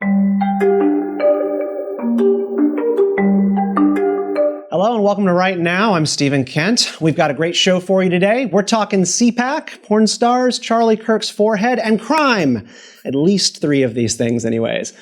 Hello and welcome to Right Now. I'm Stephen Kent. We've got a great show for you today. We're talking CPAC, porn stars, Charlie Kirk's forehead, and crime. At least 3 of these things anyways.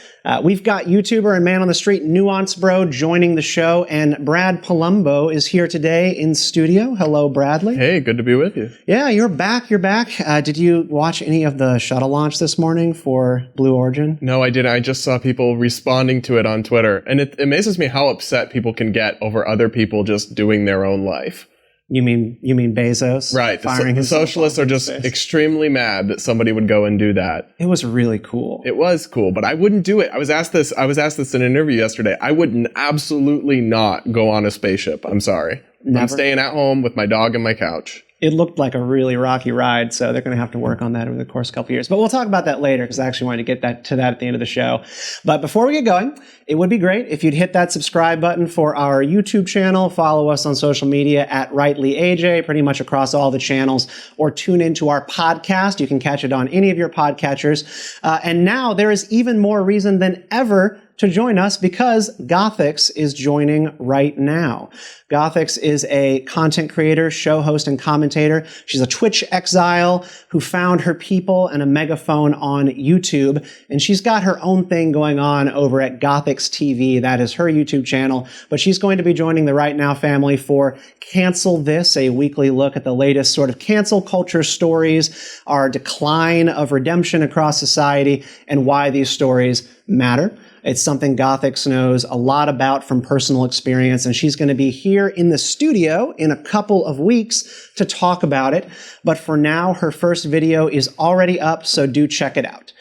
We've got YouTuber and man on the street Nuance Bro joining the show, and Brad Polumbo is here today in studio. Hello, Bradley. Hey, good to be with you. Yeah, you're back. Did you watch any of the shuttle launch this morning for Blue Origin? No, I didn't. I just saw people responding to it on Twitter, and it amazes me how upset people can get over other people just doing their own life. You mean Bezos? Right. The socialists are just extremely mad that somebody would go and do that. It was really cool. It was cool, but I wouldn't do it. I was asked this in an interview yesterday. I would absolutely not go on a spaceship. I'm sorry. Never. I'm staying at home with my dog and my couch. It looked like a really rocky ride, so they're going to have to work on that over the course of a couple years. But we'll talk about that later, because I actually wanted to get to that at the end of the show. But before we get going, it would be great if you'd hit that subscribe button for our YouTube channel, follow us on social media at RightlyAJ, pretty much across all the channels, or tune into our podcast. You can catch it on any of your podcatchers. And now there is even more reason than ever to join us, because Gothix is joining right now. Gothix is a content creator, show host, and commentator. She's a Twitch exile who found her people and a megaphone on YouTube, and she's got her own thing going on over at Gothix TV. That is her YouTube channel, but she's going to be joining the Right Now family for Cancel This, a weekly look at the latest sort of cancel culture stories, our decline of redemption across society, and why these stories matter. It's something Gothix knows a lot about from personal experience, and she's going to be here in the studio in a couple of weeks to talk about it. But for now, her first video is already up, so do check it out.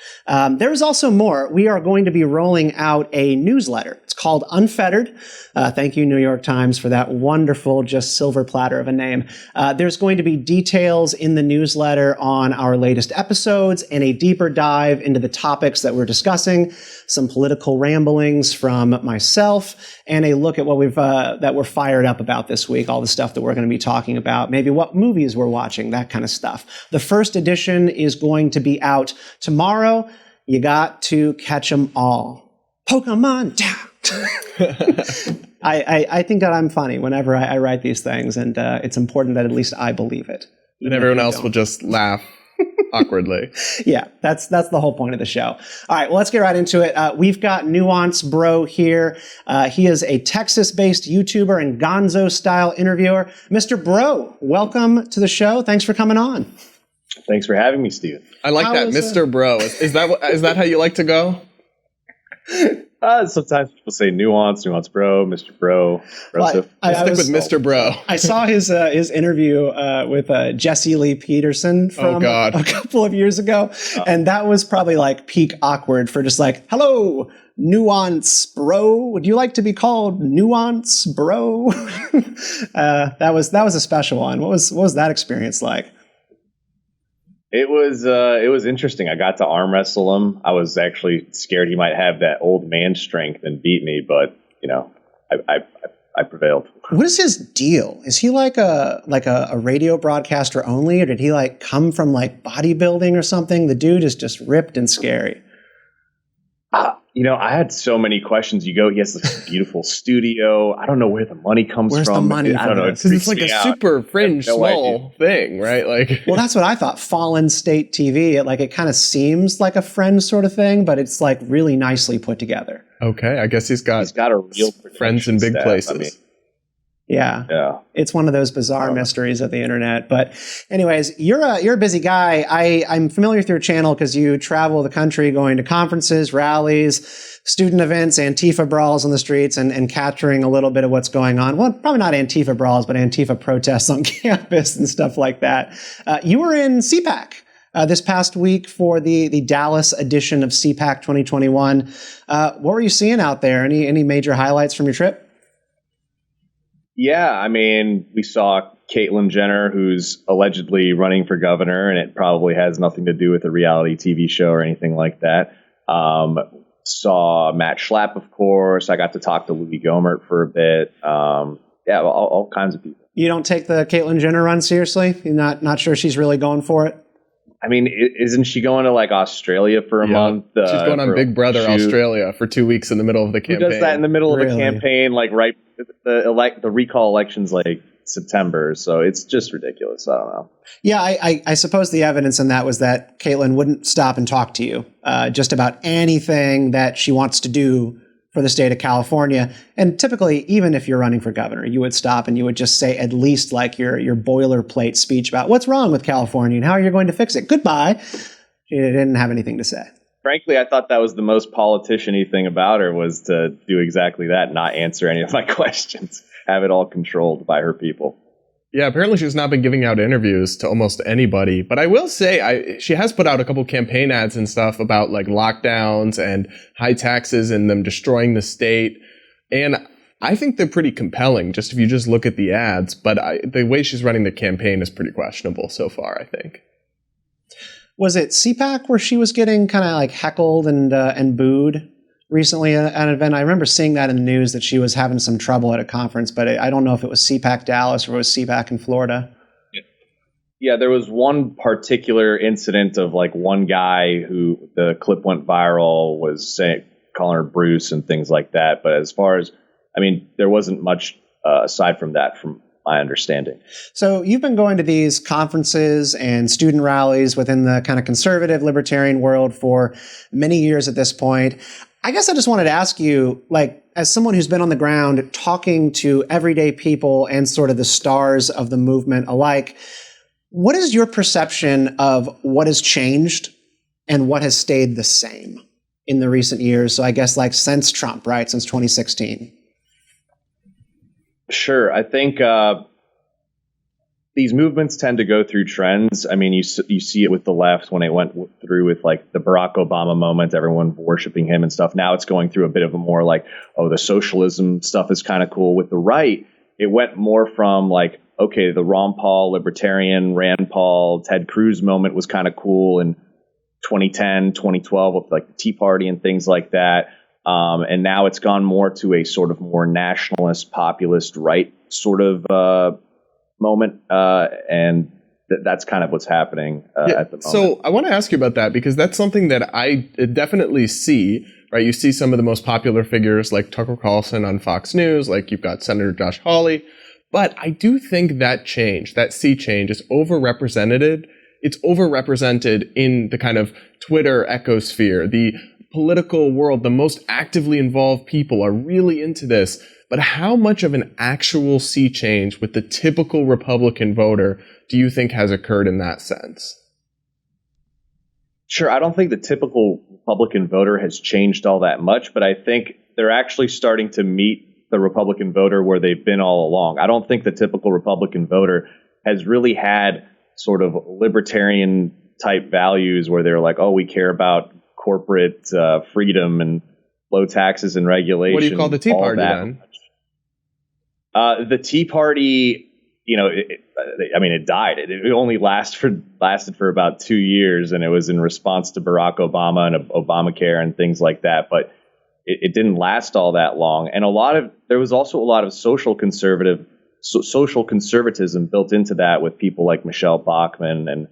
There's also more. We are going to be rolling out a newsletter. It's called Unfettered. Thank you, New York Times, for that wonderful, just silver platter of a name. There's going to be details in the newsletter on our latest episodes and a deeper dive into the topics that we're discussing, some political ramblings from myself, and a look at what that we're fired up about this week, all the stuff that we're going to be talking about, maybe what movies we're watching, that kind of stuff. The first edition is going to be out tomorrow. You got to catch them all. Pokemon down. I think that I'm funny whenever I write these things, and it's important that at least I believe it. And everyone else will just laugh awkwardly. Yeah, that's the whole point of the show. All right, well, let's get right into it. We've got Nuance Bro here. He is a Texas-based YouTuber and gonzo-style interviewer. Mr. Bro, welcome to the show. Thanks for coming on. Thanks for having me, Steve. I like that, Mr. Bro. Is that how you like to go? Sometimes people say Nuance Bro, Mr. Bro. I stick with Mr. Bro. I saw his interview with Jesse Lee Peterson from a couple of years ago, and that was probably like peak awkward for just like, hello, Nuance Bro. Would you like to be called Nuance Bro? That was a special one. What was that experience like? It was interesting. I got to arm wrestle him. I was actually scared he might have that old man strength and beat me, but I prevailed. What is his deal? Is he like a radio broadcaster only, or did he like come from like bodybuilding or something? The dude is just ripped and scary. I had so many questions. He has this beautiful studio. I don't know where the money comes from. Where's the money? I don't know. It's like a super fringe small thing, right? Like, well, that's what I thought. Fallen State TV. It kind of seems like a Friends sort of thing, but it's like really nicely put together. Okay, I guess he's got a real friends in big staff. places. I mean, yeah. It's one of those bizarre mysteries of the internet. But anyways, you're a busy guy. I'm familiar with your channel because you travel the country going to conferences, rallies, student events, Antifa brawls on the streets, and capturing a little bit of what's going on. Well, probably not Antifa brawls, but Antifa protests on campus and stuff like that. You were in CPAC this past week for the Dallas edition of CPAC 2021. What were you seeing out there? Any major highlights from your trip? Yeah, I mean, we saw Caitlyn Jenner, who's allegedly running for governor, and it probably has nothing to do with a reality TV show or anything like that. Saw Matt Schlapp, of course. I got to talk to Louis Gohmert for a bit. All kinds of people. You don't take the Caitlyn Jenner run seriously? You're not sure she's really going for it? I mean, isn't she going to like Australia for a month? She's going on Big Brother Australia for 2 weeks in the middle of the campaign. Who does that in the middle of a campaign? Like right, the recall election's like September, so it's just ridiculous. I don't know. Yeah, I suppose the evidence in that was that Caitlyn wouldn't stop and talk to you just about anything that she wants to do for the state of California. And typically, even if you're running for governor, you would stop and you would just say at least like your boilerplate speech about what's wrong with California and how you're going to fix it. Goodbye. She didn't have anything to say. Frankly, I thought that was the most politician-y thing about her, was to do exactly that, not answer any of my questions, have it all controlled by her people. Yeah, apparently she's not been giving out interviews to almost anybody. But I will say, she has put out a couple campaign ads and stuff about like lockdowns and high taxes and them destroying the state. And I think they're pretty compelling, just if you just look at the ads. But the way she's running the campaign is pretty questionable so far, I think. Was it CPAC where she was getting kind of like heckled and booed recently at an event? I remember seeing that in the news that she was having some trouble at a conference, but I don't know if it was CPAC Dallas or it was CPAC in Florida. Yeah, there was one particular incident of like one guy who the clip went viral was calling her Bruce and things like that. But as far as, I mean, there wasn't much aside from that, from my understanding. So you've been going to these conferences and student rallies within the kind of conservative libertarian world for many years at this point. I guess I just wanted to ask you, like, as someone who's been on the ground talking to everyday people and sort of the stars of the movement alike, what is your perception of what has changed and what has stayed the same in the recent years? So I guess like since Trump, right? Since 2016. Sure. I think these movements tend to go through trends. I mean, you see it with the left when it went through with like the Barack Obama moment, everyone worshiping him and stuff. Now it's going through a bit of a more like, oh, the socialism stuff is kind of cool. With the right, it went more from like, okay, the Ron Paul libertarian, Rand Paul, Ted Cruz moment was kind of cool in 2010, 2012 with like the Tea Party and things like that. And now it's gone more to a sort of more nationalist, populist right sort of moment. And that's kind of what's happening at the moment. So I want to ask you about that, because that's something that I definitely see, right? You see some of the most popular figures like Tucker Carlson on Fox News, like you've got Senator Josh Hawley. But I do think that change, that sea change, is overrepresented. It's overrepresented in the kind of Twitter ecosphere, the political world. The most actively involved people are really into this. But how much of an actual sea change with the typical Republican voter do you think has occurred in that sense? Sure. I don't think the typical Republican voter has changed all that much, but I think they're actually starting to meet the Republican voter where they've been all along. I don't think the typical Republican voter has really had sort of libertarian type values where they're like, oh, we care about corporate freedom and low taxes and regulation. What do you call the Tea Party then? The Tea Party, you know, it died. It only lasted for about 2 years, and it was in response to Barack Obama and Obamacare and things like that. But it didn't last all that long. And there was also a lot of social conservatism built into that with people like Michelle Bachmann and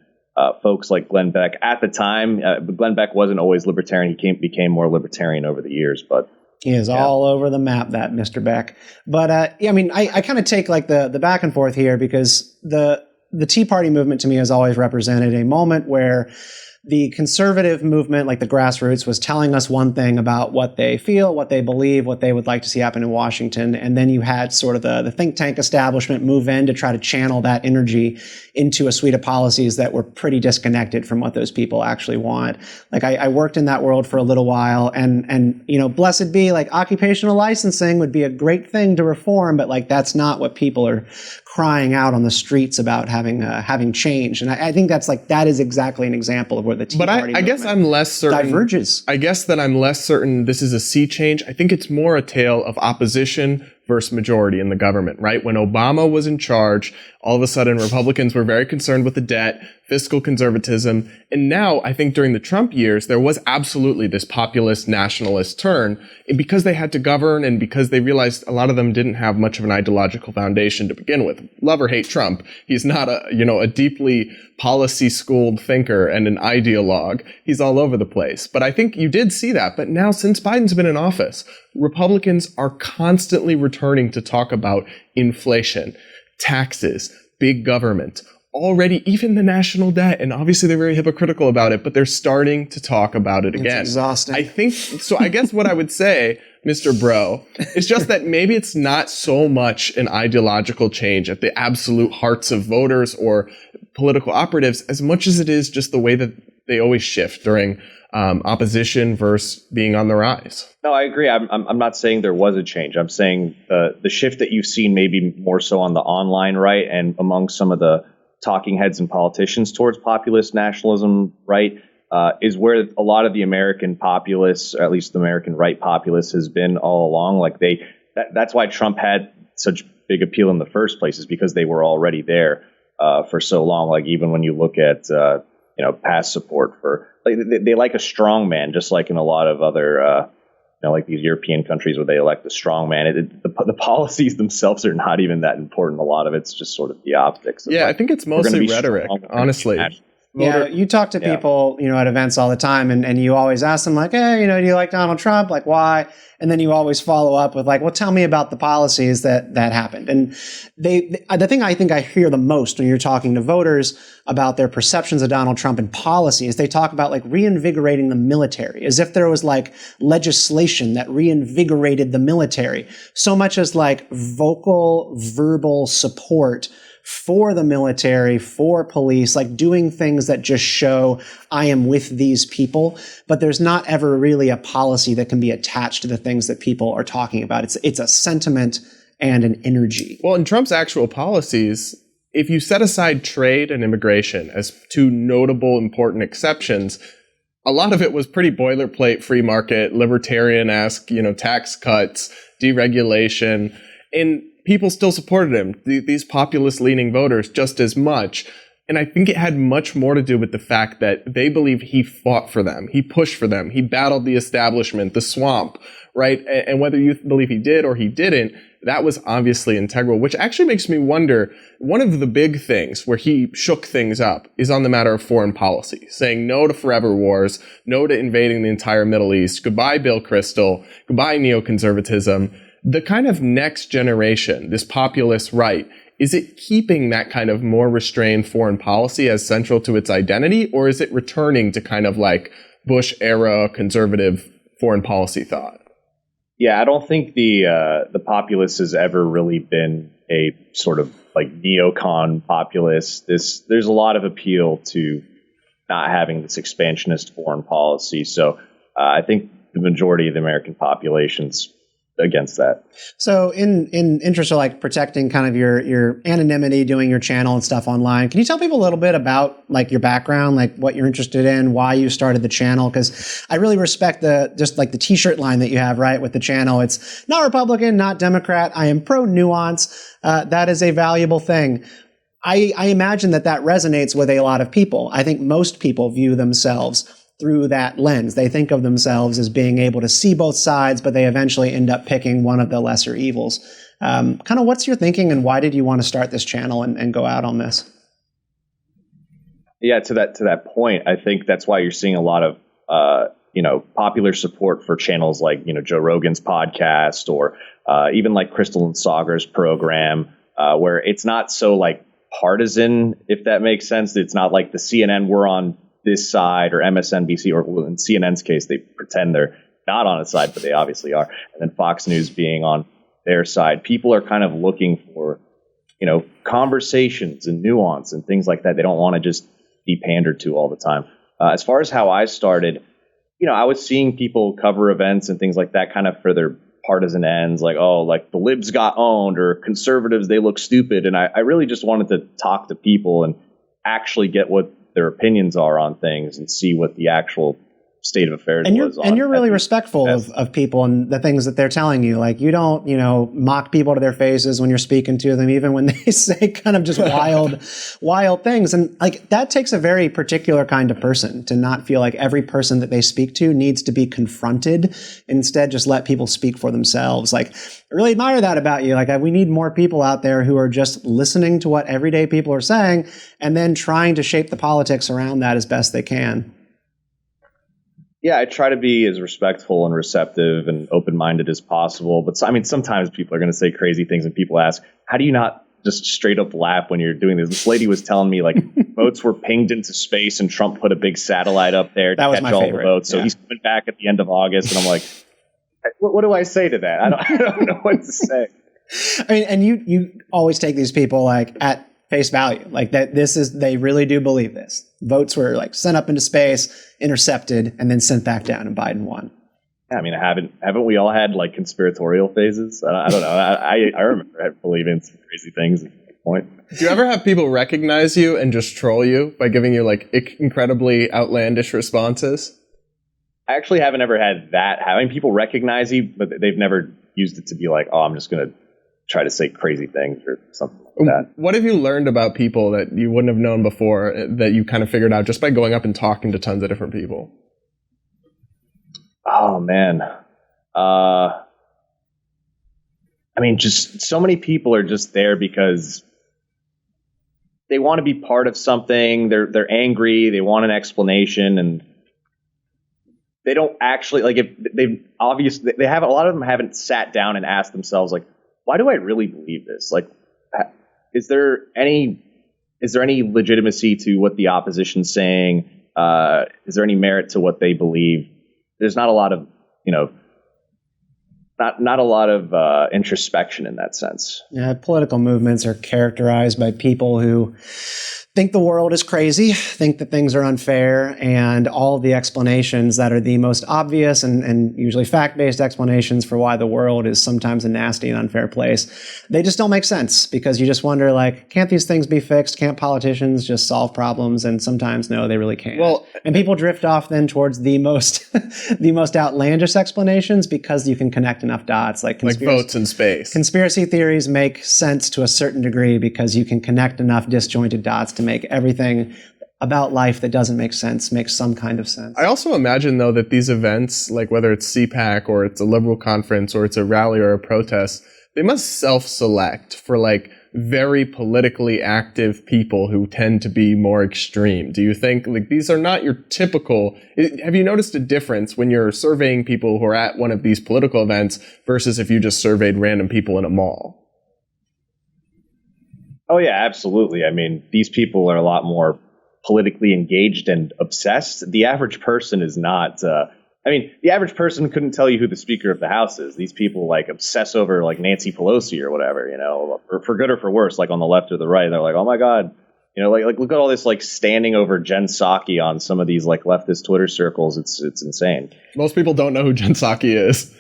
folks like Glenn Beck. At the time, Glenn Beck wasn't always libertarian. He became more libertarian over the years, but he is all over the map, that Mr. Beck. But I mean, I kind of take like the back and forth here, because the Tea Party movement to me has always represented a moment where the conservative movement, like the grassroots, was telling us one thing about what they feel, what they believe, what they would like to see happen in Washington. And then you had sort of the think tank establishment move in to try to channel that energy into a suite of policies that were pretty disconnected from what those people actually want. Like I worked in that world for a little while, and you know, blessed be, like occupational licensing would be a great thing to reform, but like that's not what people are crying out on the streets about having change. And I think that is exactly an example of where the Tea Party I guess I'm less certain. Diverges. I guess that I'm less certain this is a sea change. I think it's more a tale of opposition versus majority in the government, right? When Obama was in charge, All of a sudden, Republicans were very concerned with the debt, fiscal conservatism. And now, I think during the Trump years, there was absolutely this populist nationalist turn. And because they had to govern and because they realized a lot of them didn't have much of an ideological foundation to begin with. Love or hate Trump, he's not a deeply policy-schooled thinker and an ideologue. He's all over the place. But I think you did see that. But now, since Biden's been in office, Republicans are constantly returning to talk about inflation, taxes, big government, already even the national debt. And obviously they're very hypocritical about it, but they're starting to talk about it again. It's exhausting. I think, so I guess what I would say, Mr. Bro, is just that maybe it's not so much an ideological change at the absolute hearts of voters or political operatives as much as it is just the way that they always shift during opposition versus being on the rise. No, I agree. I'm not saying there was a change. I'm saying the shift that you've seen maybe more so on the online right and among some of the talking heads and politicians towards populist nationalism, right, is where a lot of the American populists, or at least the American right populists, has been all along. Like that's why Trump had such big appeal in the first place, is because they were already there for so long. Like even when you look at past support for, like, they like a strong man, just like in a lot of other like these European countries where they elect a strong man. The policies themselves are not even that important. A lot of it's just sort of the optics. Yeah, I think it's mostly rhetoric, honestly. Yeah, you talk to people, at events all the time, and you always ask them, like, hey, do you like Donald Trump? Like, why? And then you always follow up with, like, well, tell me about the policies that happened. And the thing I think I hear the most when you're talking to voters about their perceptions of Donald Trump and policies, they talk about, like, reinvigorating the military, as if there was, like, legislation that reinvigorated the military, so much as, like, verbal support for the military, for police, like doing things that just show I am with these people, but there's not ever really a policy that can be attached to the things that people are talking about. It's a sentiment and an energy. Well, in Trump's actual policies, if you set aside trade and immigration as two notable important exceptions, a lot of it was pretty boilerplate, free market, libertarian-esque, tax cuts, deregulation, and people still supported him, these populist-leaning voters, just as much. And I think it had much more to do with the fact that they believe he fought for them. He pushed for them. He battled the establishment, the swamp, right? And whether you believe he did or he didn't, that was obviously integral, which actually makes me wonder, one of the big things where he shook things up is on the matter of foreign policy, saying no to forever wars, no to invading the entire Middle East, goodbye Bill Kristol, goodbye neoconservatism. The kind of next generation, this populist right, is it keeping that kind of more restrained foreign policy as central to its identity, or is it returning to kind of like Bush-era conservative foreign policy thought? Yeah, I don't think the populace has ever really been a sort of like neocon populist. There's a lot of appeal to not having this expansionist foreign policy. So I think the majority of the American population's against that. So in interest of like protecting kind of your anonymity, doing your channel and stuff online, can you tell people a little bit about like your background, like what you're interested in, why you started the channel? Because I really respect just like the t-shirt line that you have, right, with the channel. It's not Republican, not Democrat. I am pro nuance. That is a valuable thing. I imagine that resonates with a lot of people. I think most people view themselves through that lens. They think of themselves as being able to see both sides, but they eventually end up picking one of the lesser evils. Kind of what's your thinking, and why did you want to start this channel and go out on this? Yeah, to that point, I think that's why you're seeing a lot of popular support for channels like Joe Rogan's podcast, or even like Crystal and Sagar's program, where it's not so like partisan, if that makes sense. It's not like the CNN we're on this side, or MSNBC, or in CNN's case, they pretend they're not on a side, but they obviously are. And then Fox News being on their side. People are kind of looking for, conversations and nuance and things like that. They don't want to just be pandered to all the time. As far as how I started, I was seeing people cover events and things like that kind of for their partisan ends, like, oh, like the libs got owned, or conservatives, they look stupid. And I really just wanted to talk to people and actually get what their opinions are on things and see what the actual state of affairs and was. You're really respectful of people and the things that they're telling you. Like, you don't, mock people to their faces when you're speaking to them, even when they say kind of just wild things. And like, that takes a very particular kind of person to not feel like every person that they speak to needs to be confronted. Instead, just let people speak for themselves. Like, I really admire that about you. Like, we need more people out there who are just listening to what everyday people are saying and then trying to shape the politics around that as best they can. Yeah, I try to be as respectful and receptive and open-minded as possible. But I mean, sometimes people are going to say crazy things, and people ask, "How do you not just straight up laugh when you're doing this?" This lady was telling me like votes were pinged into space, and Trump put a big satellite up there to catch all the votes. So he's coming back at the end of August, and I'm like, "What do I say to that? I don't know what to say." I mean, and you always take these people like at face value, like that. They really do believe this. Votes were like sent up into space, intercepted, and then sent back down, and Biden won. I mean, haven't we all had like conspiratorial phases? I don't know. I remember believing some crazy things at that point. Do you ever have people recognize you and just troll you by giving you like incredibly outlandish responses? I actually haven't ever had that. Having people recognize you, but they've never used it to be like, "Oh, I'm just going to try to say crazy things," or something like that. What have you learned about people that you wouldn't have known before that you kind of figured out just by going up and talking to tons of different people? Oh, man. I mean, just so many people are just there because they want to be part of something. They're angry. They want an explanation, and they don't actually like. If they have a lot of them haven't sat down and asked themselves like, why do I really believe this? Like, is there any legitimacy to what the opposition's saying? Is there any merit to what they believe? There's not a lot of, not a lot of introspection in that sense. Yeah, political movements are characterized by people who think the world is crazy, think that things are unfair, and all of the explanations that are the most obvious and usually fact-based explanations for why the world is sometimes a nasty and unfair place, they just don't make sense, because you just wonder, like, can't these things be fixed? Can't politicians just solve problems? And sometimes, no, they really can't. Well, and people drift off then towards the most the most outlandish explanations because you can connect enough dots, like votes in space. Conspiracy theories make sense to a certain degree because you can connect enough disjointed dots to make everything about life that doesn't make sense make some kind of sense. I also imagine, though, that these events, like whether it's CPAC or it's a liberal conference or it's a rally or a protest, they must self-select for like very politically active people who tend to be more extreme. Do you think like these are not your typical? Have you noticed a difference when you're surveying people who are at one of these political events versus if you just surveyed random people in a mall? Oh, yeah, absolutely. I mean, these people are a lot more politically engaged and obsessed. The average person is not. The average person couldn't tell you who the Speaker of the House is. These people like obsess over like Nancy Pelosi or whatever, for good or for worse, like on the left or the right. They're like, oh my God, like look at all this like standing over Jen Psaki on some of these like leftist Twitter circles. It's insane. Most people don't know who Jen Psaki is.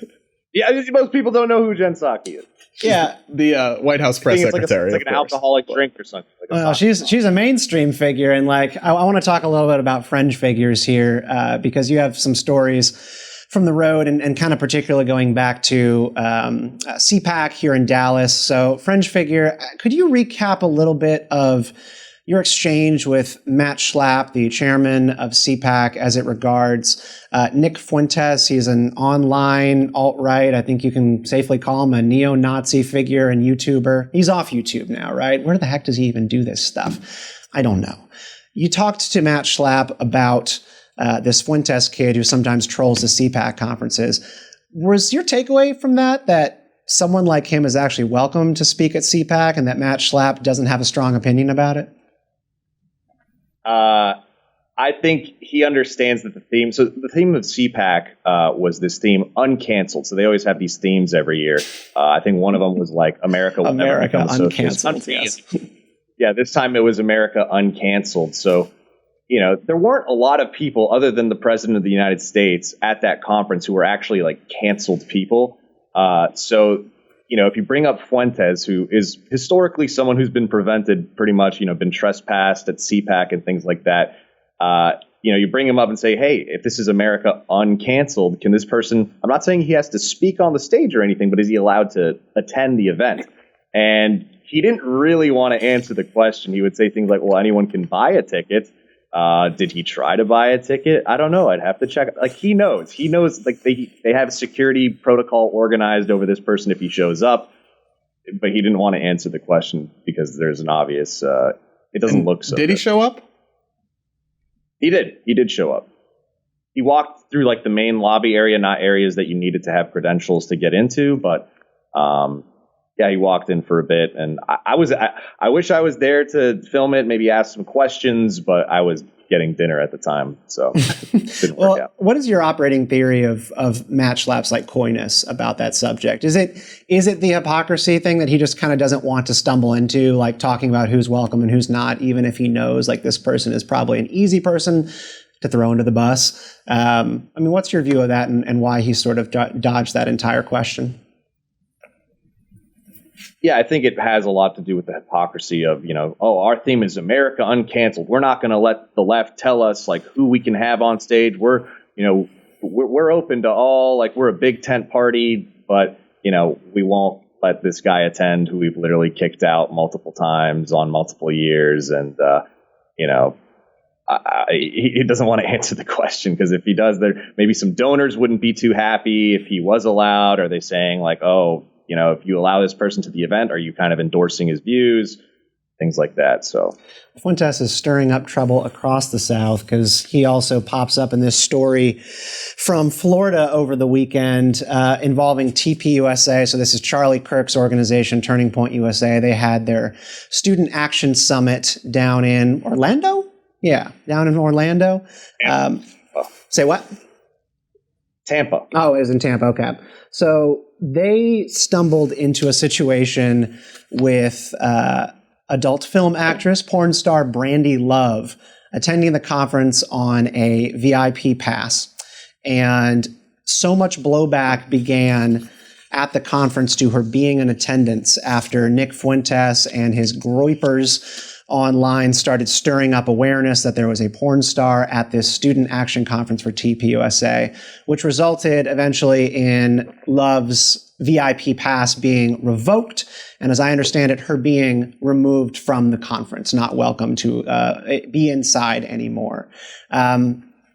Yeah, most people don't know who Jen Psaki is. Yeah, the White House press secretary. It's like an alcoholic drink or something. Well, she's a mainstream figure, and like I want to talk a little bit about fringe figures here because you have some stories from the road and kind of particularly going back to CPAC here in Dallas. So, fringe figure, could you recap a little bit of your exchange with Matt Schlapp, the chairman of CPAC, as it regards Nick Fuentes? He's an online alt-right, I think you can safely call him a neo-Nazi figure and YouTuber. He's off YouTube now, right? Where the heck does he even do this stuff? I don't know. You talked to Matt Schlapp about this Fuentes kid who sometimes trolls the CPAC conferences. Was your takeaway from that someone like him is actually welcome to speak at CPAC and that Matt Schlapp doesn't have a strong opinion about it? I think he understands that the theme of CPAC was this theme uncanceled. So they always have these themes every year. I think one of them was like America will never become uncanceled. Yes. Yeah, this time it was America uncanceled. So, there weren't a lot of people other than the president of the United States at that conference who were actually like canceled people. So if you bring up Fuentes, who is historically someone who's been prevented pretty much, been trespassed at CPAC and things like that, you bring him up and say, hey, if this is America uncanceled, can this person, I'm not saying he has to speak on the stage or anything, but is he allowed to attend the event? And he didn't really want to answer the question. He would say things like, well, anyone can buy a ticket. Did he try to buy a ticket? I don't know. I'd have to check. Like, he knows, like they have security protocol organized over this person if he shows up, but he didn't want to answer the question because there's an obvious, it doesn't look so Did good. He show up? He did show up. He walked through like the main lobby area, not areas that you needed to have credentials to get into, but, yeah, he walked in for a bit, and I wish I was there to film it, maybe ask some questions, but I was getting dinner at the time, so didn't work out. What is your operating theory of Matt Schlapp's like coyness about that subject? Is it the hypocrisy thing that he just kind of doesn't want to stumble into, like talking about who's welcome and who's not, even if he knows like this person is probably an easy person to throw into the bus? I mean, what's your view of that, and why he sort of dodged that entire question? Yeah, I think it has a lot to do with the hypocrisy of, our theme is America uncanceled. We're not going to let the left tell us like who we can have on stage. We're open to all, like we're a big tent party, but, we won't let this guy attend who we've literally kicked out multiple times on multiple years. And, he doesn't want to answer the question, because if he does, there maybe some donors wouldn't be too happy if he was allowed. Are they saying like, oh, if you allow this person to the event, are you kind of endorsing his views? Things like that. So Fuentes is stirring up trouble across the South, because he also pops up in this story from Florida over the weekend involving TPUSA. So this is Charlie Kirk's organization, Turning Point USA. They had their Student Action Summit down in Orlando. Yeah, down in Orlando. Say what? Tampa. Oh, it was in Tampa. Okay. So they stumbled into a situation with adult film actress, porn star Brandi Love, attending the conference on a VIP pass. And so much blowback began at the conference to her being in attendance after Nick Fuentes and his groypers online started stirring up awareness that there was a porn star at this student action conference for TPUSA, which resulted eventually in Love's VIP pass being revoked, and as I understand it, her being removed from the conference, not welcome to be inside anymore.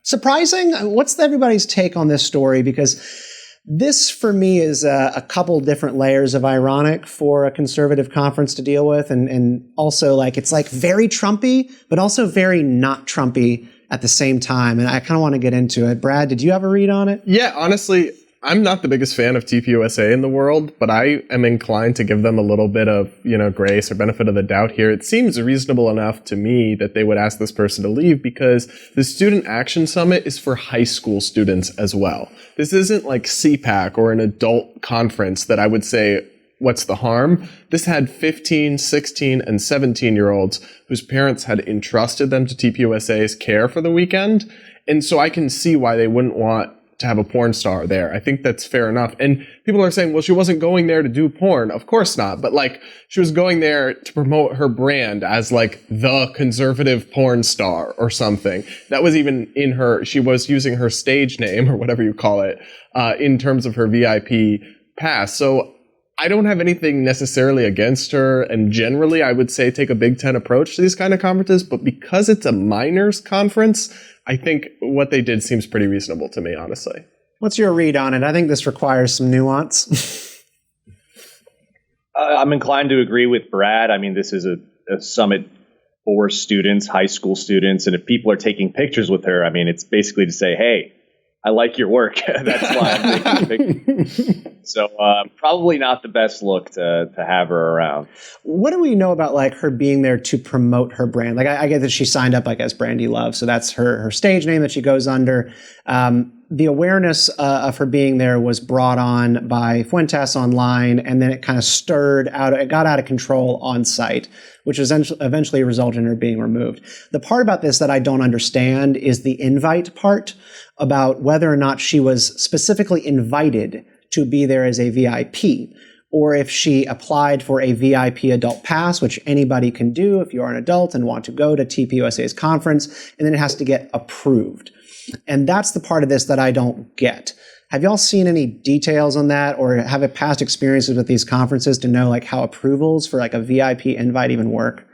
Surprising? What's everybody's take on this story? Because this, for me, is a couple different layers of ironic for a conservative conference to deal with. And also, like, it's like very Trumpy, but also very not Trumpy at the same time. And I kind of want to get into it. Brad, did you have a read on it? Yeah, honestly, I'm not the biggest fan of TPUSA in the world, but I am inclined to give them a little bit of, grace or benefit of the doubt here. It seems reasonable enough to me that they would ask this person to leave, because the Student Action Summit is for high school students as well. This isn't like CPAC or an adult conference that I would say, what's the harm? This had 15, 16, and 17-year-olds whose parents had entrusted them to TPUSA's care for the weekend. And so I can see why they wouldn't want to have a porn star there. I think that's fair enough. And people are saying, well, she wasn't going there to do porn. Of course not. But like, she was going there to promote her brand as like the conservative porn star or something. That was even in her, she was using her stage name or whatever you call it, in terms of her VIP pass. So I don't have anything necessarily against her. And generally, I would say take a Big Ten approach to these kind of conferences. But because it's a minors conference, I think what they did seems pretty reasonable to me, honestly. What's your read on it? I think this requires some nuance. I'm inclined to agree with Brad. I mean, this is a summit for students, high school students. And if people are taking pictures with her, I mean, it's basically to say, hey, I like your work. That's why I'm taking pictures. So probably not the best look to have her around. What do we know about like her being there to promote her brand? Like I get that she signed up like as Brandi Love, so that's her stage name that she goes under. The awareness of her being there was brought on by Fuentes online, and then it kind of it got out of control on site, which eventually resulted in her being removed. The part about this that I don't understand is the invite part, about whether or not she was specifically invited to be there as a VIP. or if she applied for a VIP adult pass, which anybody can do if you are an adult and want to go to TPUSA's conference, and then it has to get approved. And that's the part of this that I don't get. Have y'all seen any details on that, or have a past experiences with these conferences to know like how approvals for like a VIP invite even work?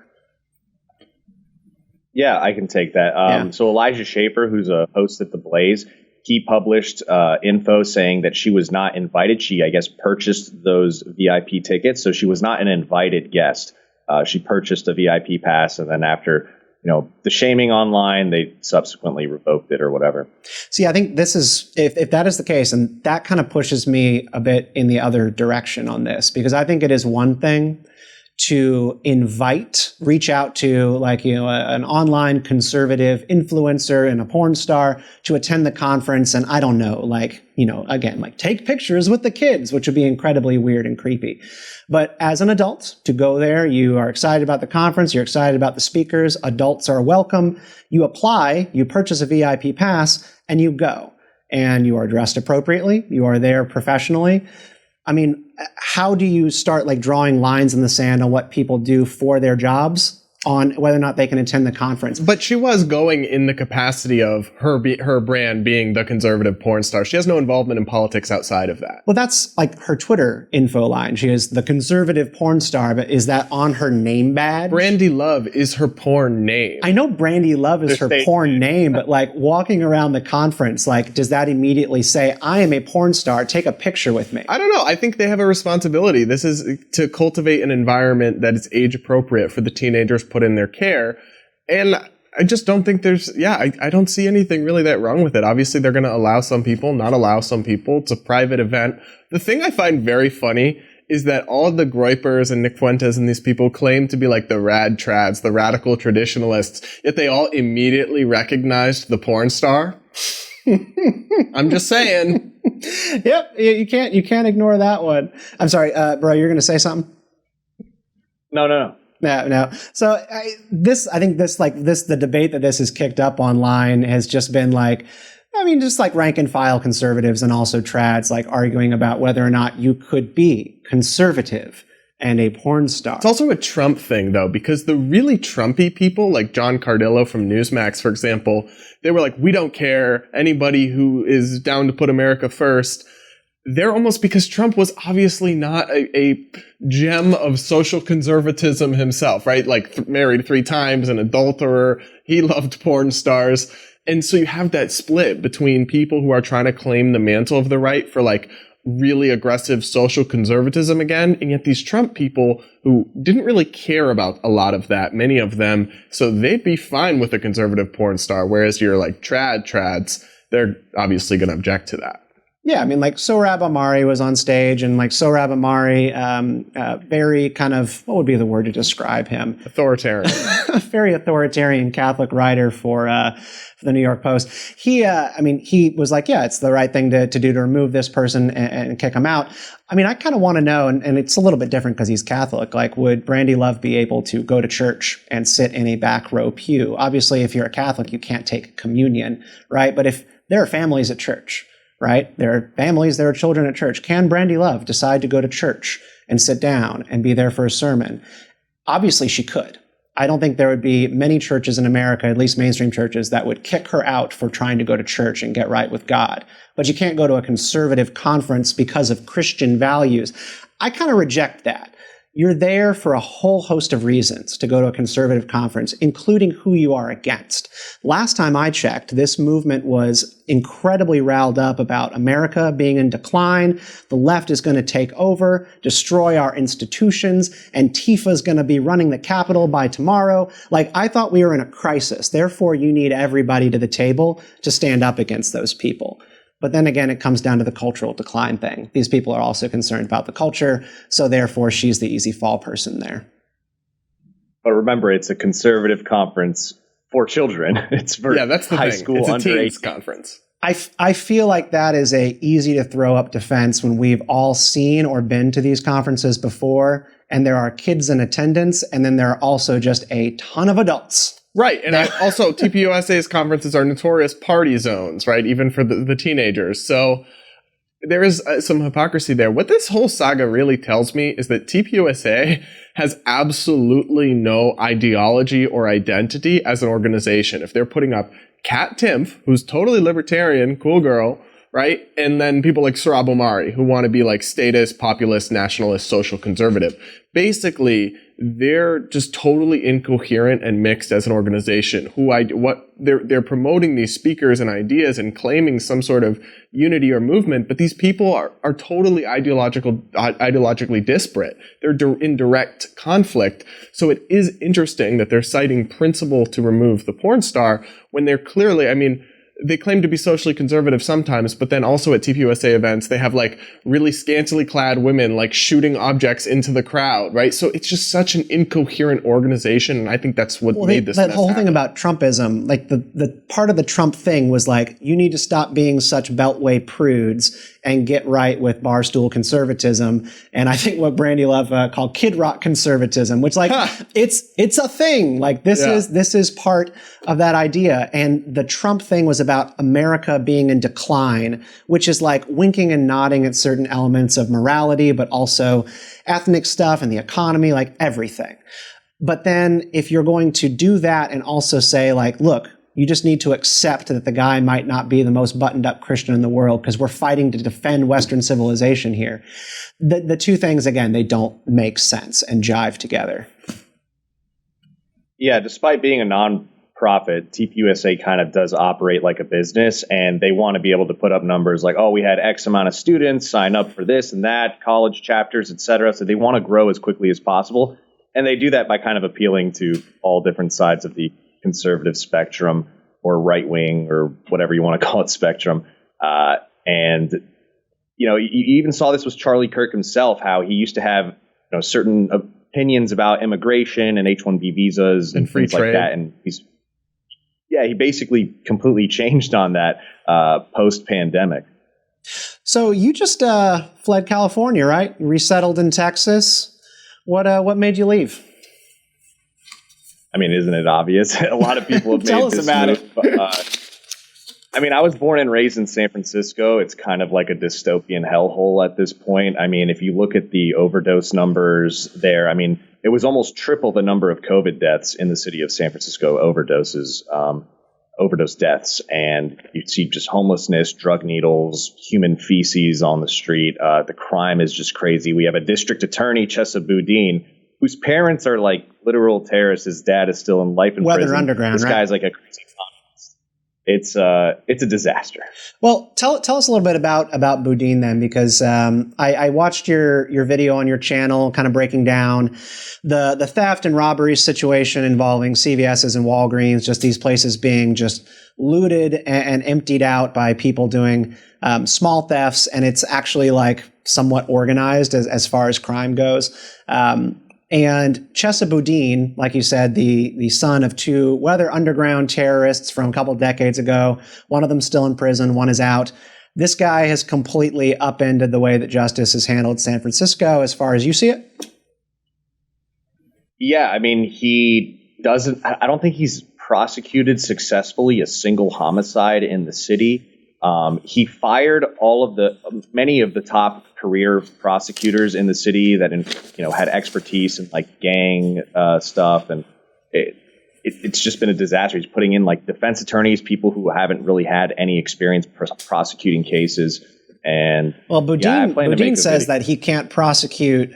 Yeah, I can take that. So Elijah Schaefer, who's a host at The Blaze, he published info saying that she was not invited. She, I guess, purchased those VIP tickets. So she was not an invited guest. She purchased a VIP pass, and then after, the shaming online, they subsequently revoked it or whatever. See, I think this is, if that is the case, and that kind of pushes me a bit in the other direction on this, because I think it is one thing to reach out to an online conservative influencer and a porn star to attend the conference. And I don't know, take pictures with the kids, which would be incredibly weird and creepy. But as an adult, to go there, you are excited about the conference, you're excited about the speakers, adults are welcome. You apply, you purchase a VIP pass, and you go. And you are dressed appropriately, you are there professionally. I mean, how do you start drawing lines in the sand on what people do for their jobs on whether or not they can attend the conference? But she was going in the capacity of her brand being the conservative porn star. She has no involvement in politics outside of that. Well, that's her Twitter info line. She is the conservative porn star, but is that on her name badge? Brandi Love is her porn name. I know Brandi Love is her porn name, but walking around the conference, does that immediately say, I am a porn star, take a picture with me? I don't know. I think they have a responsibility. This is to cultivate an environment that is age appropriate for the teenagers put in their care. And I just don't think I don't see anything really that wrong with it. Obviously, they're going to allow some people, not allow some people. It's a private event. The thing I find very funny is that all of the Groypers and Nick Fuentes and these people claim to be the rad trads, the radical traditionalists, yet they all immediately recognized the porn star. I'm just saying. Yep, you can't ignore that one. I'm sorry, bro, you're going to say something? No. No. So I think the debate that this has kicked up online has just been rank and file conservatives and also trads arguing about whether or not you could be conservative and a porn star. It's also a Trump thing, though, because the really Trumpy people, like John Cardillo from Newsmax, for example, they were we don't care. Anybody who is down to put America first. They're almost, because Trump was obviously not a gem of social conservatism himself, right? Married 3 times, an adulterer. He loved porn stars. And so you have that split between people who are trying to claim the mantle of the right for really aggressive social conservatism again. And yet these Trump people who didn't really care about a lot of that, many of them, so they'd be fine with a conservative porn star. Whereas your trads, they're obviously going to object to that. Yeah, I mean, Sohrab Ahmari was on stage, and Sohrab Ahmari, very kind of, what would be the word to describe him? Authoritarian. A very authoritarian Catholic writer for the New York Post. He was it's the right thing to do to remove this person and kick him out. I mean, I kind of want to know, and it's a little bit different because he's Catholic, would Brandi Love be able to go to church and sit in a back row pew? Obviously, if you're a Catholic, you can't take communion, right? But if there are families at church, right? There are families, there are children at church. Can Brandi Love decide to go to church and sit down and be there for a sermon? Obviously, she could. I don't think there would be many churches in America, at least mainstream churches, that would kick her out for trying to go to church and get right with God. But you can't go to a conservative conference because of Christian values. I kind of reject that. You're there for a whole host of reasons to go to a conservative conference, including who you are against. Last time I checked, this movement was incredibly riled up about America being in decline. The left is going to take over, destroy our institutions, and Antifa is going to be running the Capitol by tomorrow. I thought we were in a crisis. Therefore, you need everybody to the table to stand up against those people. But then again, it comes down to the cultural decline thing. These people are also concerned about the culture, so therefore she's the easy fall person there. But remember, it's a conservative conference for children. It's for that's the high thing. school it's a under teens 18 conference. I feel like that is a easy to throw up defense when we've all seen or been to these conferences before, and there are kids in attendance, and then there are also just a ton of adults. Right, and also TPUSA's conferences are notorious party zones, right, even for the teenagers. So there is some hypocrisy there. What this whole saga really tells me is that TPUSA has absolutely no ideology or identity as an organization. If they're putting up Kat Timpf, who's totally libertarian, cool girl, right? And then people like Sohrab Omari, who want to be like statist, populist, nationalist, social conservative. Basically, they're just totally incoherent and mixed as an organization. They're promoting these speakers and ideas and claiming some sort of unity or movement, but these people are totally ideologically disparate. They're in direct conflict. So it is interesting that they're citing principle to remove the porn star when they're clearly, I mean, they claim to be socially conservative sometimes, but then also at TPUSA events, they have like really scantily clad women like shooting objects into the crowd, right? So it's just such an incoherent organization, and I think that's what made this that whole happen. thing about Trumpism, like the part of the Trump thing was like, you need to stop being such beltway prudes and get right with barstool conservatism. And I think what Brandi Love called Kid Rock conservatism, which like it's a thing. Like this is part of that idea. And the Trump thing was about America being in decline, which is like winking and nodding at certain elements of morality, but also ethnic stuff and the economy, like everything. But then if you're going to do that and also say like, look, you just need to accept that the guy might not be the most buttoned up Christian in the world because we're fighting to defend Western civilization here. The two things, again, they don't make sense and jive together. Yeah, despite being a non-profit, TPUSA kind of does operate like a business, and they want to be able to put up numbers like, oh, we had X amount of students sign up for this and that, college chapters, etc. So they want to grow as quickly as possible. And they do that by kind of appealing to all different sides of the conservative spectrum or right wing or whatever you want to call it spectrum. And, you know, you even saw this with Charlie Kirk himself, how he used to have, certain opinions about immigration and H-1B visas and free things trade. like that. And he basically completely changed on that post-pandemic. So you just fled California, right? You resettled in Texas. What made you leave? I mean, isn't it obvious? A lot of people have Tell made us this about move. I mean, I was born and raised in San Francisco. It's kind of like a dystopian hellhole at this point. I mean, if you look at the overdose numbers there, I mean, it was almost triple the number of COVID deaths in the city of San Francisco, overdose deaths. And you see just homelessness, drug needles, human feces on the street. The crime is just crazy. We have a district attorney, Chesa Boudin, whose parents are like literal terrorists. His dad is still in life in Weather prison. Underground, this right? guy's like a crazy communist. It's a disaster. Well, tell us a little bit about Boudin then, because I watched your video on your channel, kind of breaking down the theft and robbery situation involving CVS's and Walgreens, just these places being just looted and emptied out by people doing small thefts, and it's actually like somewhat organized as far as crime goes. And Chesa Boudin, like you said, the son of two Weather Underground terrorists from a couple of decades ago. One of them still in prison, one is out. This guy has completely upended the way that justice is handled in San Francisco, as far as you see it. Yeah, I mean, I don't think he's prosecuted successfully a single homicide in the city. He fired many of the top career prosecutors in the city that had expertise in like gang stuff, and it's just been a disaster. He's putting in like defense attorneys, people who haven't really had any experience prosecuting cases. And Boudin says that he can't prosecute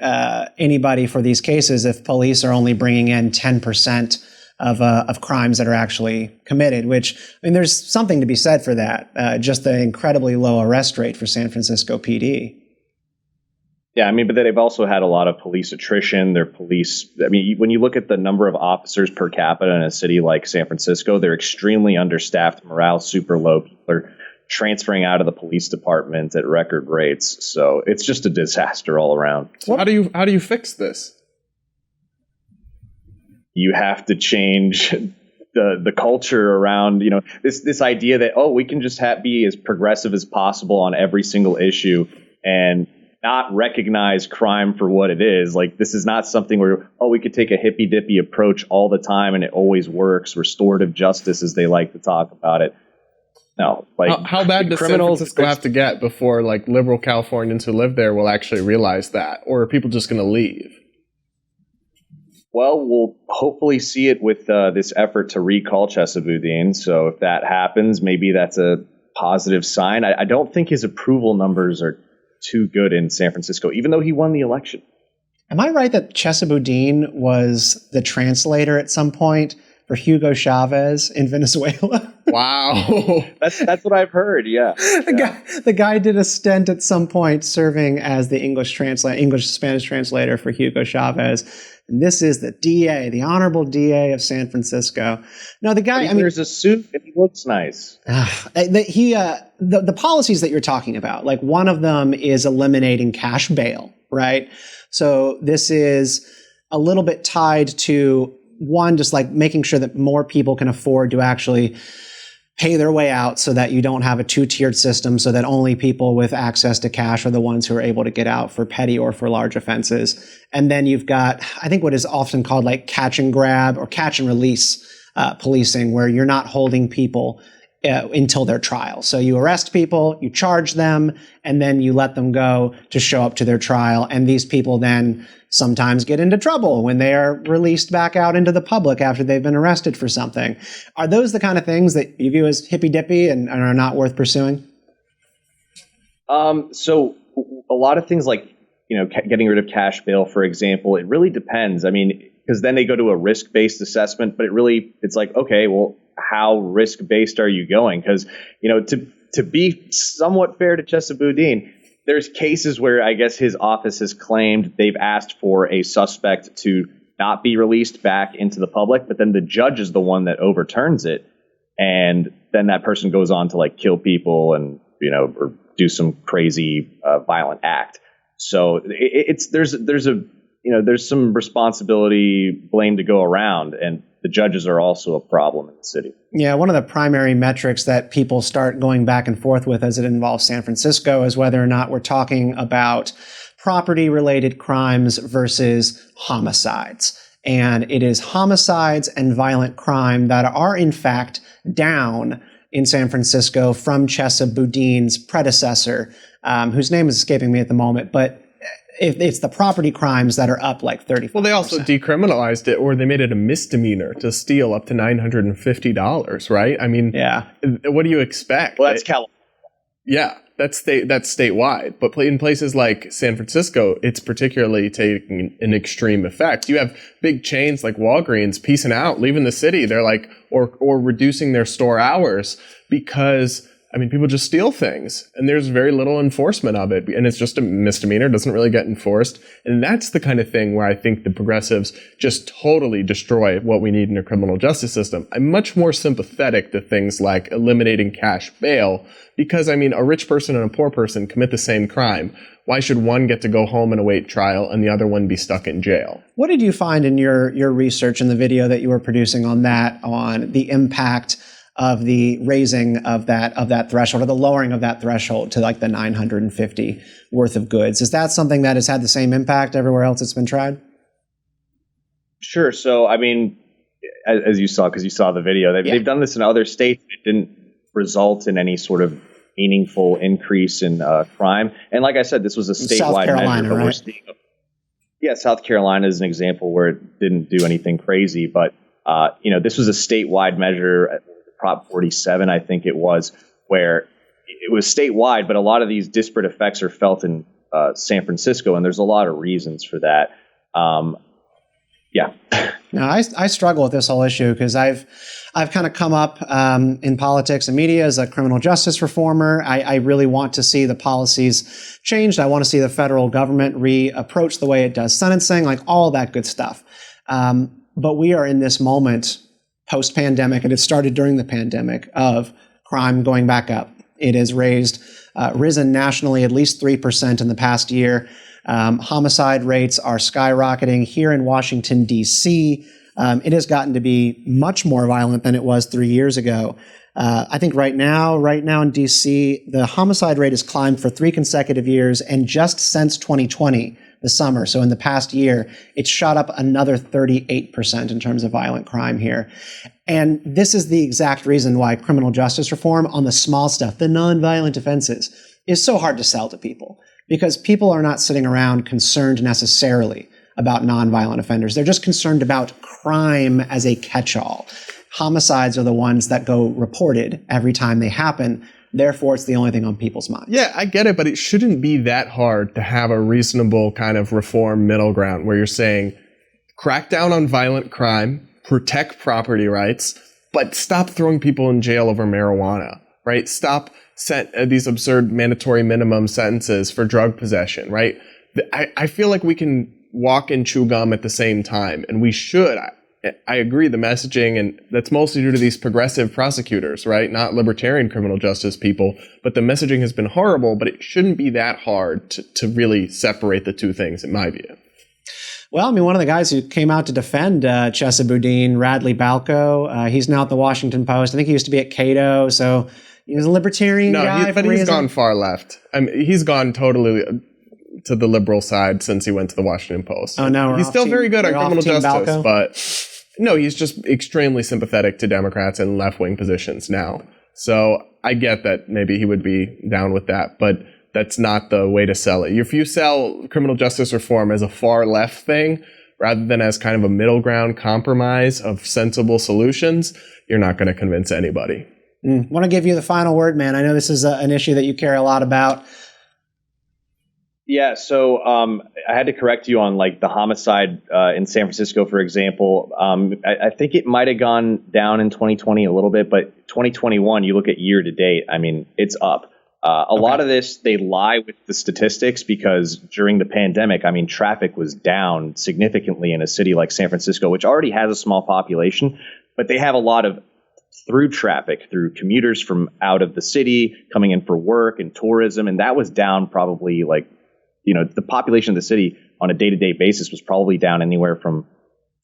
anybody for these cases if police are only bringing in 10% of crimes that are actually committed, which, I mean, there's something to be said for that. Just the incredibly low arrest rate for San Francisco PD. Yeah, I mean, but they've also had a lot of police attrition. When you look at the number of officers per capita in a city like San Francisco, they're extremely understaffed, morale super low. People are transferring out of the police department at record rates. So it's just a disaster all around. So how do you fix this? You have to change the culture around, this idea that, we can just be as progressive as possible on every single issue and not recognize crime for what it is. Like, this is not something where, we could take a hippy dippy approach all the time and it always works. Restorative justice, as they like to talk about it. No, like how bad does San Francisco have to get before like liberal Californians who live there will actually realize that, or are people just going to leave? Well, we'll hopefully see it with this effort to recall Chesa Boudin. So if that happens, maybe that's a positive sign. I don't think his approval numbers are too good in San Francisco, even though he won the election. Am I right that Chesa Boudin was the translator at some point for Hugo Chavez in Venezuela? Wow. That's what I've heard, yeah. The guy did a stint at some point serving as the English-Spanish translator for Hugo Chavez. And this is the DA, the Honorable DA of San Francisco. No, the guy, there's a suit and he looks nice. The policies that you're talking about, like one of them is eliminating cash bail, right? So this is a little bit tied to one, just like making sure that more people can afford to actually pay their way out so that you don't have a two-tiered system, so that only people with access to cash are the ones who are able to get out for petty or for large offenses. And then you've got, I think, what is often called like catch and grab or catch and release policing, where you're not holding people until their trial. So you arrest people, you charge them, and then you let them go to show up to their trial. And these people then sometimes get into trouble when they are released back out into the public after they've been arrested for something. Are those the kind of things that you view as hippy-dippy and are not worth pursuing? So a lot of things like, getting rid of cash bail, for example, it really depends. I mean, because then they go to a risk-based assessment, but it's like, okay, well, how risk-based are you going? Because, to be somewhat fair to Chesa Boudin, there's cases where I guess his office has claimed they've asked for a suspect to not be released back into the public, but then the judge is the one that overturns it. And then that person goes on to like kill people and, or do some crazy violent act. So there's some responsibility, blame to go around, and the judges are also a problem in the city. Yeah, one of the primary metrics that people start going back and forth with as it involves San Francisco is whether or not we're talking about property-related crimes versus homicides. And it is homicides and violent crime that are, in fact, down in San Francisco from Chesa Boudin's predecessor, whose name is escaping me at the moment, but it's the property crimes that are up like 35%. Well, they also decriminalized it, or they made it a misdemeanor to steal up to $950, right? I mean, yeah. What do you expect? Well, that's California. Yeah, that's statewide. But in places like San Francisco, it's particularly taking an extreme effect. You have big chains like Walgreens peacing out, leaving the city. They're like, or reducing their store hours because, people just steal things and there's very little enforcement of it. And it's just a misdemeanor, doesn't really get enforced. And that's the kind of thing where I think the progressives just totally destroy what we need in a criminal justice system. I'm much more sympathetic to things like eliminating cash bail because, a rich person and a poor person commit the same crime. Why should one get to go home and await trial and the other one be stuck in jail? What did you find in your research in the video that you were producing on the impact of the raising of that threshold, or the lowering of that threshold to like the 950 worth of goods? Is that something that has had the same impact everywhere else it's been tried? Sure. So, as you saw, because you saw the video, they've done this in other states. It didn't result in any sort of meaningful increase in crime. And like I said, this was a statewide measure. But right? South Carolina is an example where it didn't do anything crazy. But, this was a statewide measure. Prop 47, I think it was, where it was statewide, but a lot of these disparate effects are felt in San Francisco, and there's a lot of reasons for that. Now, I struggle with this whole issue because I've kind of come up in politics and media as a criminal justice reformer. I really want to see the policies changed. I want to see the federal government reapproach the way it does sentencing, like all that good stuff. But we are in this moment post-pandemic, and it started during the pandemic, of crime going back up. It has risen nationally at least 3% in the past year. Homicide rates are skyrocketing here in Washington, D.C. It has gotten to be much more violent than it was 3 years ago. I think right now in D.C., the homicide rate has climbed for 3 consecutive years, and just since 2020, the summer. So in the past year, it shot up another 38% in terms of violent crime here. And this is the exact reason why criminal justice reform on the small stuff, the nonviolent offenses, is so hard to sell to people, because people are not sitting around concerned necessarily about nonviolent offenders. They're just concerned about crime as a catch-all. Homicides are the ones that go reported every time they happen. Therefore, it's the only thing on people's minds. Yeah, I get it, but it shouldn't be that hard to have a reasonable kind of reform middle ground where you're saying crack down on violent crime, protect property rights, but stop throwing people in jail over marijuana, right? Stop these absurd mandatory minimum sentences for drug possession, right? I feel like we can walk and chew gum at the same time, and we should. I agree, the messaging, and that's mostly due to these progressive prosecutors, right? Not libertarian criminal justice people, but the messaging has been horrible, but it shouldn't be that hard to really separate the two things, in my view. Well, I mean, one of the guys who came out to defend Chesa Boudin, Radley Balco, he's now at the Washington Post. I think he used to be at Cato, so he was a libertarian guy. But he's gone far left. I mean, he's gone totally to the liberal side since he went to the Washington Post. Oh, no, he's still very good at criminal justice, but no, he's just extremely sympathetic to Democrats and left-wing positions now. So I get that maybe he would be down with that, but that's not the way to sell it. If you sell criminal justice reform as a far left thing, rather than as kind of a middle ground compromise of sensible solutions, you're not going to convince anybody. Want to give you the final word, man. I know this is an issue that you care a lot about. Yeah, so I had to correct you on like the homicide in San Francisco, for example. I think it might have gone down in 2020 a little bit, but 2021, you look at year to date, I mean, it's up. A lot of this, they lie with the statistics because during the pandemic, I mean, traffic was down significantly in a city like San Francisco, which already has a small population, but they have a lot of through traffic, through commuters from out of the city coming in for work and tourism. And that was down probably like, you know, the population of the city on a day-to-day basis was probably down anywhere from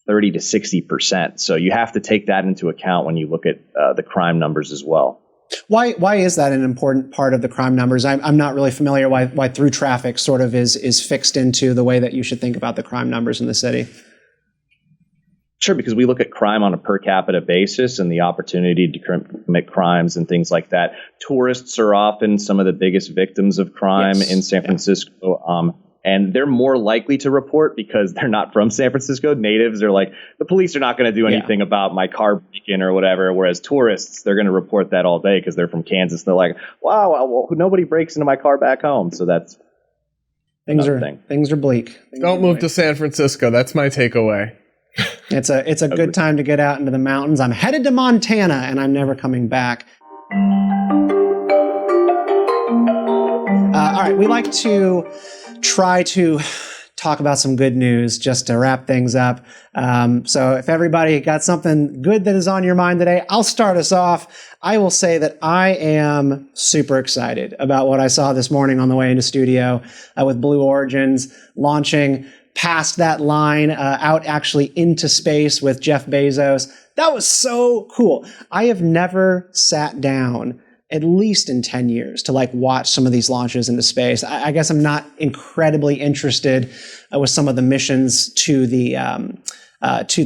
30 to 60%. So you have to take that into account when you look at the crime numbers as well. Why is that an important part of the crime numbers? I'm not really familiar why through traffic sort of is fixed into the way that you should think about the crime numbers in the city. Sure, because we look at crime on a per capita basis and the opportunity to commit crimes and things like that. Tourists are often some of the biggest victims of crime in San Francisco. And they're more likely to report because they're not from San Francisco. Natives are like, the police are not going to do anything about my car break-in or whatever. Whereas tourists, they're going to report that all day because they're from Kansas. They're like, wow, well, nobody breaks into my car back home. So that's things are bleak. Don't move to San Francisco. That's my takeaway. It's a good time to get out into the mountains. I'm headed to Montana and I'm never coming back. All right, we like to try to talk about some good news just to wrap things up. So if everybody got something good that is on your mind today, I'll start us off. I will say that I am super excited about what I saw this morning on the way into studio with Blue Origins launching past that line out actually into space with Jeff Bezos. That was so cool. I have never sat down at least in 10 years to like watch some of these launches into space. I guess I'm not incredibly interested with some of the missions to the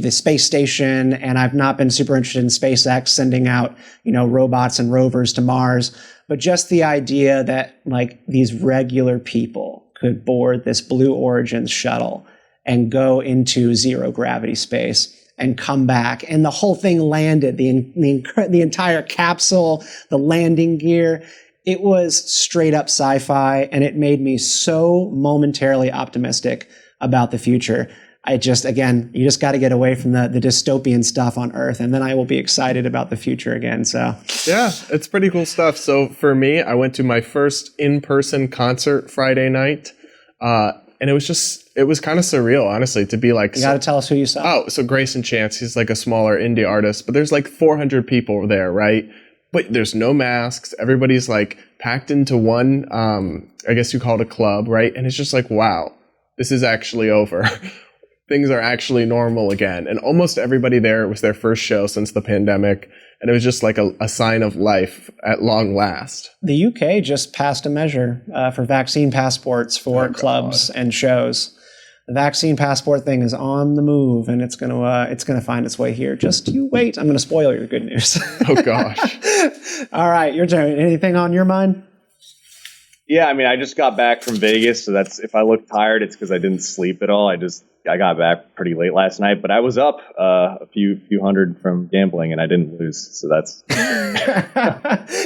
space station, and I've not been super interested in SpaceX sending out, robots and rovers to Mars. But just the idea that like these regular people could board this Blue Origin shuttle and go into zero gravity space and come back, and the whole thing landed, the entire capsule, the landing gear. It was straight up sci-fi, and it made me so momentarily optimistic about the future. You just got to get away from the dystopian stuff on Earth, and then I will be excited about the future again. So yeah, it's pretty cool stuff. So for me, I went to my first in-person concert Friday night, and it was kind of surreal, honestly, to be like... You got to tell us who you saw. Oh, so Greyson Chance, he's like a smaller indie artist, but there's like 400 people there, right? But there's no masks. Everybody's like packed into one, I guess you call it a club, right? And it's just like, wow, this is actually over. Things are actually normal again. And almost everybody there, it was their first show since the pandemic. And it was just like a sign of life at long last. The UK just passed a measure for vaccine passports for clubs and shows. The vaccine passport thing is on the move, and it's gonna find its way here. Just you wait. I'm gonna spoil your good news. Oh gosh. All right, your turn. Anything on your mind? Yeah, I mean, I just got back from Vegas, so that's, if I look tired, it's because I didn't sleep at all. I got back pretty late last night, but I was up a few hundred from gambling, and I didn't lose. So that's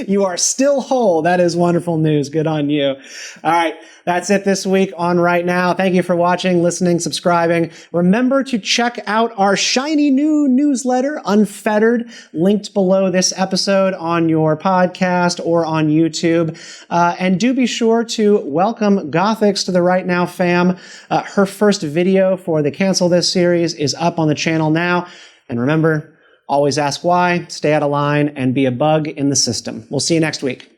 You are still whole. That is wonderful news. Good on you. All right, that's it this week on Right Now. Thank you for watching, listening, subscribing. Remember to check out our shiny new newsletter, Unfettered, linked below this episode on your podcast or on YouTube. And do be sure to welcome Gothix to the Right Now fam. Her first video for the Cancel This series is up on the channel now. And remember, always ask why, stay out of line, and be a bug in the system. We'll see you next week.